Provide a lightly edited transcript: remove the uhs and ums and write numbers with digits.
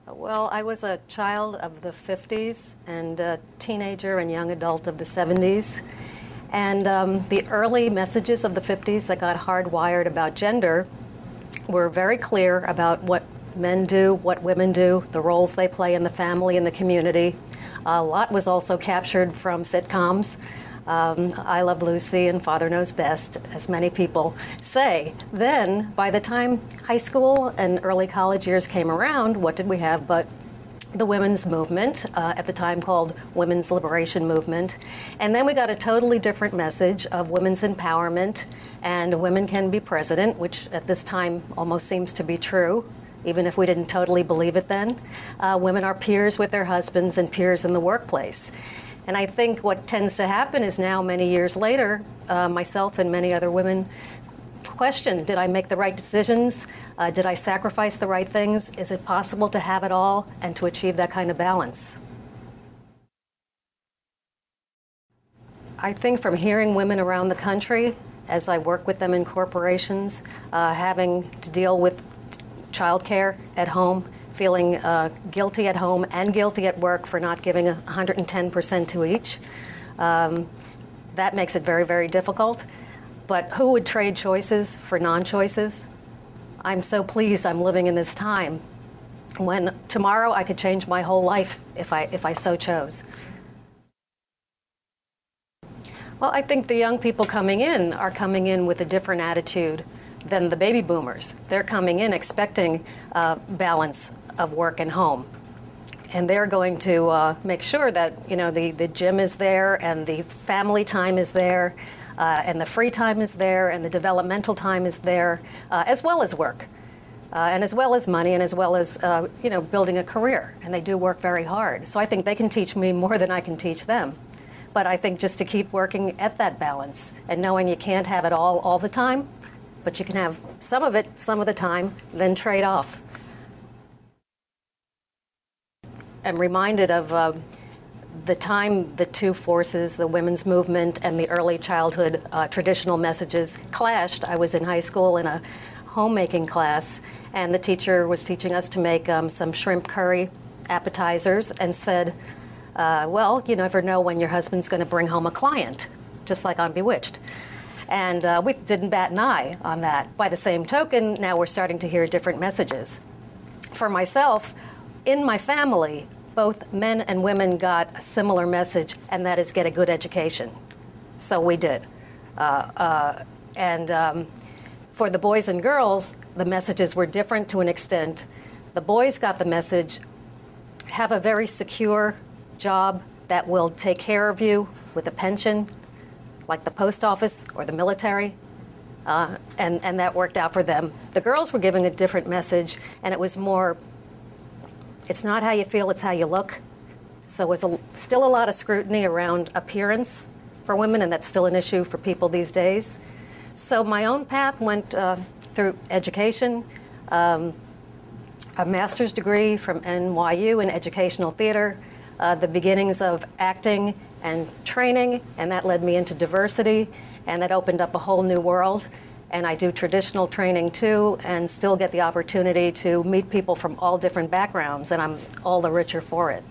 Well, I was a child of the 50s and a teenager and young adult of the 70s. And the early messages of the 50s that got hardwired about gender were very clear about what men do, what women do, the roles they play in the family and the community. A lot was also captured from sitcoms. I Love Lucy and Father Knows Best, as many people say. Then, by the time high school and early college years came around, what did we have but the women's movement, at the time called Women's Liberation Movement. And then we got a totally different message of women's empowerment and women can be president, which at this time almost seems to be true, even if we didn't totally believe it then. Women are peers with their husbands and peers in the workplace. And I think what tends to happen is now, many years later, myself and many other women question, did I make the right decisions? Did I sacrifice the right things? Is it possible to have it all and to achieve that kind of balance? I think from hearing women around the country, as I work with them in corporations, having to deal with childcare at home, feeling guilty at home and guilty at work for not giving 110% to each. That makes it very, very difficult. But who would trade choices for non-choices? I'm so pleased I'm living in this time when tomorrow I could change my whole life if I so chose. Well, I think the young people coming in are coming in with a different attitude than the baby boomers. They're coming in expecting balance of work and home. And they're going to make sure that, the gym is there and the family time is there and the free time is there and the developmental time is there, as well as work and as well as money and as well as, building a career. And they do work very hard. So I think they can teach me more than I can teach them. But I think just to keep working at that balance and knowing you can't have it all the time, but you can have some of it some of the time, then trade off. I'm reminded of the time the two forces, the women's movement and the early childhood traditional messages clashed. I was in high school in a homemaking class, and the teacher was teaching us to make some shrimp curry appetizers and said, well, you never know when your husband's going to bring home a client, just like on Bewitched. And we didn't bat an eye on that. By the same token, now we're starting to hear different messages. For myself, in my family, both men and women got a similar message, and that is get a good education. So we did. For the boys and girls, the messages were different to an extent. The boys got the message, have a very secure job that will take care of you with a pension, like the post office or the military, and that worked out for them. The girls were giving a different message, and it was more, it's not how you feel, it's how you look. So it was still a lot of scrutiny around appearance for women, and that's still an issue for people these days. So my own path went through education, a master's degree from NYU in educational theater, the beginnings of acting and training, and that led me into diversity, and that opened up a whole new world. And I do traditional training too, and still get the opportunity to meet people from all different backgrounds, and I'm all the richer for it.